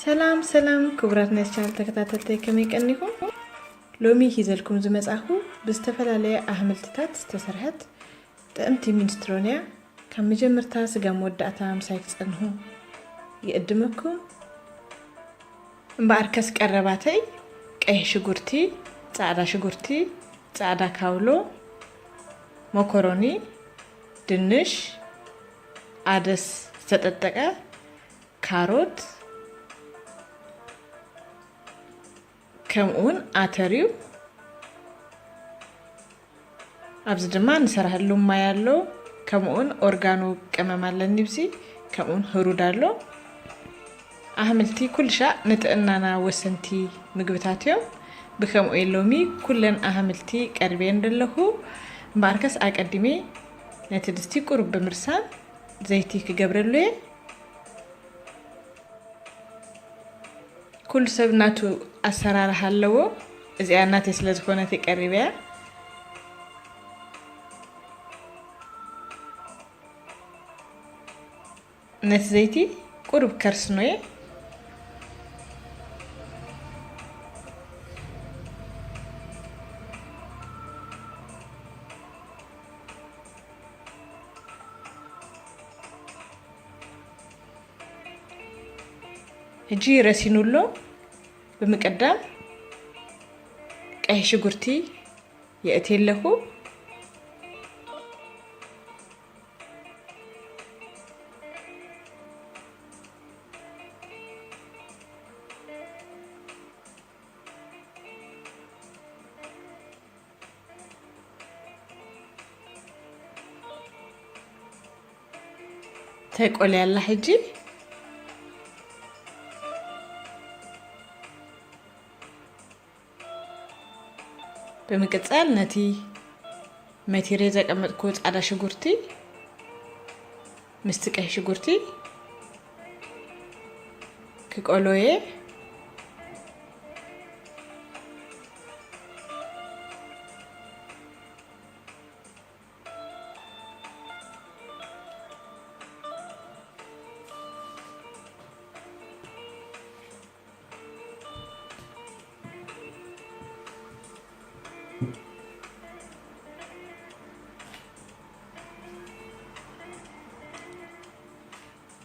ሰላም ሰላም ክቡራትና ቻናል ተከታታዮች ከመይቀንኩም ሎሚ ሂዘልኩም ዝመጻኹ በስተፈላለየ አህምልትታት ተሰርሐት ጥዕምቲ ሚኒስትሮኒያ ከመጀመርታ ስጋ መወዳእታ ምሳይክ ጸንሁ ይእድመኩም እምባርከስ ቀረባተይ ቀይ ሽጉርቲ ጻዕዳ ካውሎ መኮሮኒ ድንሽ አደስ ተጠጠቀ ካሮት كمون آتريو أبز دمان سرحلو ما يالو كمون أورغانو كمامال نبزي كمون هرودالو أهملتي كل شيء نتأننا وسنتي مقبتاتيو بكم إيلومي كلن أهملتي قربين دلهو مباركس أقدمي نتدستي قرب بمرسان زيتي كجبرلوه كل سبناتو أسرار حلو إذا أنا تسلز كونة قريبة نتزيتي قرب كرسنوي هجي رسينولو بمقدام قهي شغورتي يأتيلهو تقول يلا حجي بمقصال نتي ماتيري زقمطكو ጻዳ ሽጉርቲ ምስትቀይ ሽጉርቲ ከቆሎዬ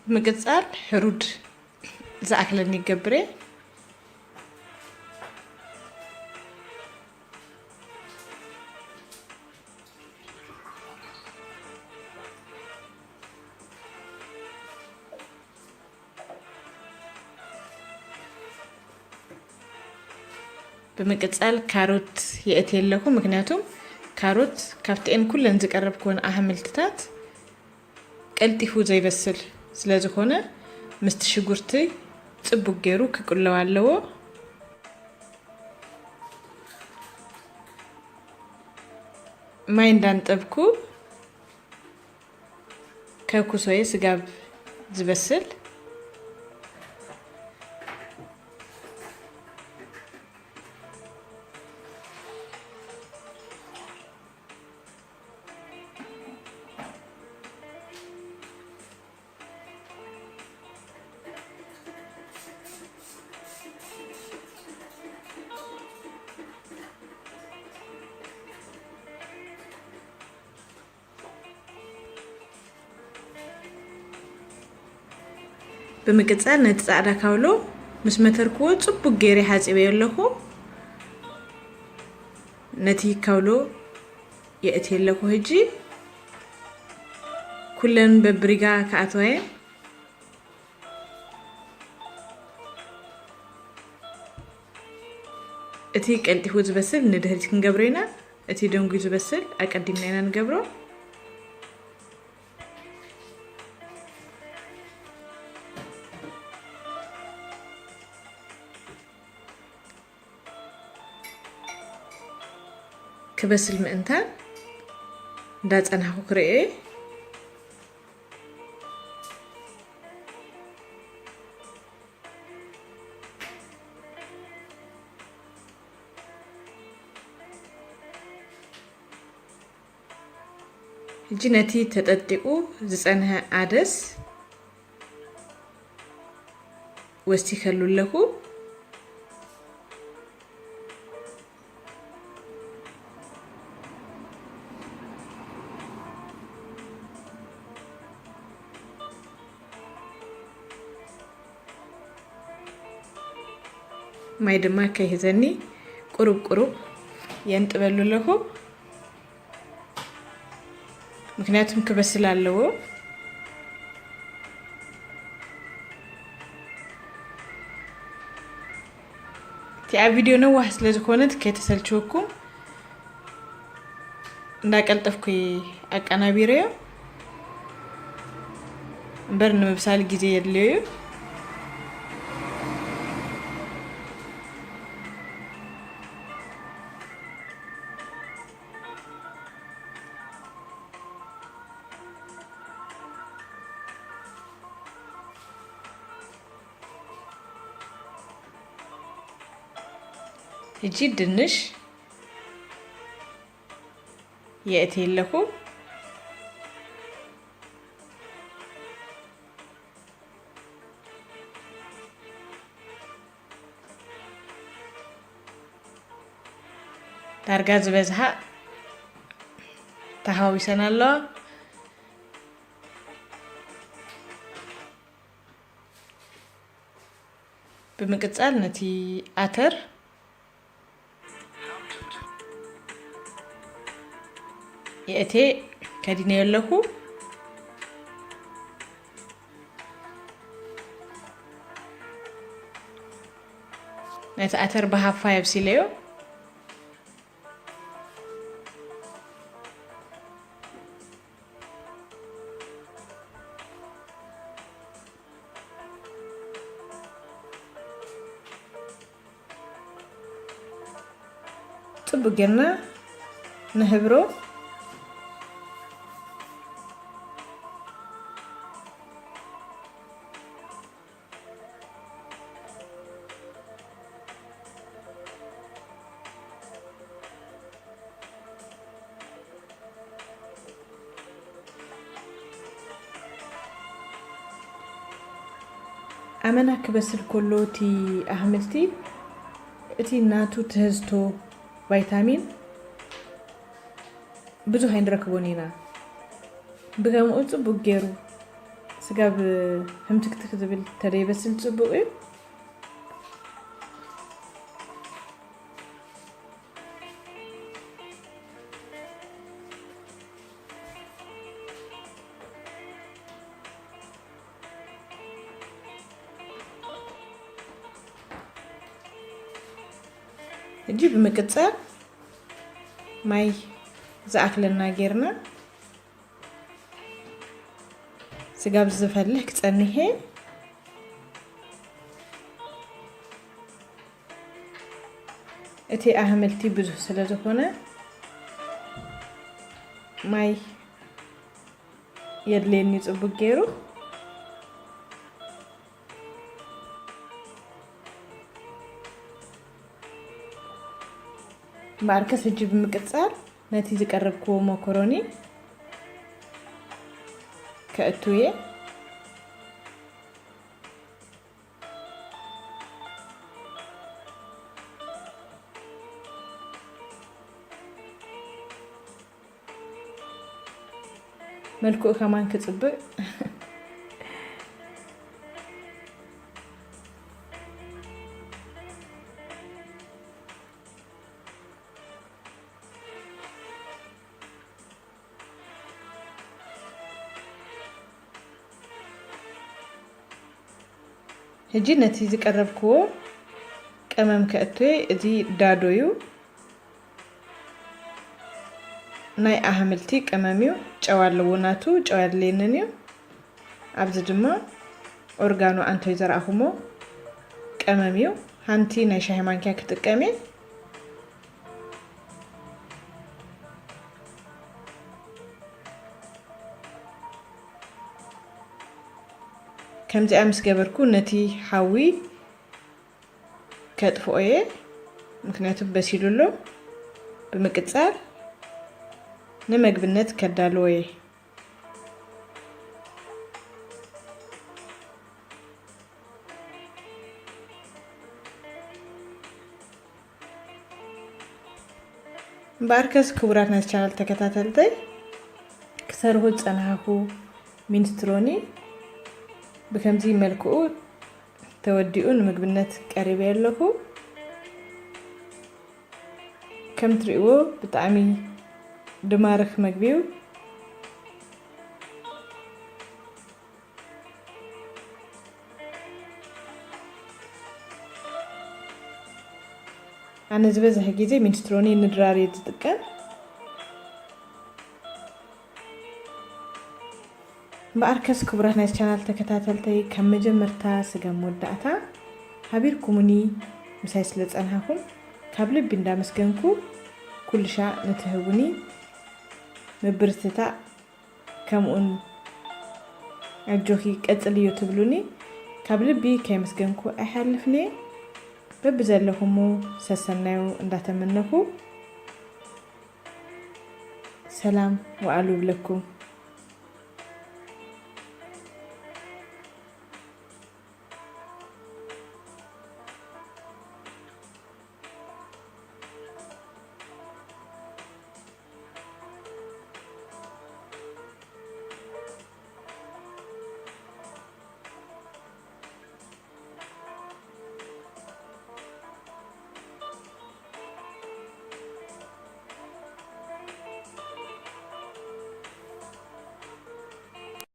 مقصال حرود زاكلني قبري بمقصال كاروت يأتيلكم مكنياتهم كاروت كافتين كلن زقربكون احملتات قلطيفو زي بسل ስለዚህ ሆነ ምስት ሽጉርቲ ጽቡቅ ገሩ ከቁለው አለው ማይንዳን ጠብኩ ከኩሶዬ ስጋብ ዝበስል بمقصال نت ጻዕዳ ካውሎ ምስ መተርኩ ጽቡቅ ገሪ ሓጺበ የለኹ ነቲ ካውሎ የእትየለኹ ህጂ ኩለን በብሪጋ ካአተወየ እቲ ቀልጢፉ ዝበስል ንድህሪት ክንገብረና እቲ ደንጉ ዝበስል አቀዲምና ንገብሮ كبسل مئنتان دات أنا هكرئ جنتي تتدقو زسانها عدس ወስቲከሉ ለኹ ማይ ድማ ከይዘኒ ቁሩብ የንጥበሉ ለኹ ምክንያቱም ክበስል አለው ቲያ ቪዲዮ ነው ዋስ ለዝኮነት ከተሰልቾኩም እንዳቀልጠፍኩ አቀናቢሪዮ በርን መብሳል ጊዜ የለዩ እጂ ድንሽ የእቴለኹ ዳርጋ ዝበዝሃ ተሃዊሰናሎ በመቀጻል ነቲ አተር የእቴ ከዲነ የለኹ ነቲ አተር በሃፋ ይብሲለዮ ጥብገና ነህብሮ አመና ከበስል ኮሎቲ አህምልቲ እቲ ናቱ ተህዝቶ ቫይታሚን ብዙ ሃይንረክቦኒና ብገምኡ ጽቡቅ ገይሩ ስጋብ ህምትክትክ ዝብል ተደይበስል ጽቡቅ እዩ እጂ በመቀጻል ማይ ዘአክለና ጌርና ስጋብ ዝፈልህ ክጸንሄ እቲ አህምልቲ ብዙ ስለዝኾነ ማይ የድሌኒ ጽቡቅ ገይሩ ማርከስ እጂ በመቀጻል ነቲ ዝቀረብኩ ማካሮኒ ከእቱዬ መልኩ ከማን ክጽብቅ هجي نتيجة قربكو قمم كأتوي ازي دادويو ناي أهملتي قمميو جوال لوناتو جوال ليننيو عبز جمع أورغانو أنتو يزرعهمو قمميو هانتي ناي شاهي مانكا كتقامي كم زي أمس جبركو نتي حاوي كتفوقيه مكنياتو بسيلولو بمقصار نمغبنت كدالوي باركس كبرات ناس channel تكتاتلتي كسره تصنعه مينستروني بكمزي ملكو توديون مقبنات قريبه لكم كم تريقو بطعمي دمارخ مقبيو أنا زبزة هكذا مينستروني ندراري تتكن بأركز كبرات ناس channel تكتاتلتي كم مجمرتا سقام ودعتا حبيركموني مسايس لتصنعكم كابل بندا مسكنكو كل شيء نتهوني مبرتتا كمون أجوكي كأتليو تبلوني كابل بي كمسكنكو أحلفني ببزلهمو سسنايو انداتمنكو سلام وعلو لكم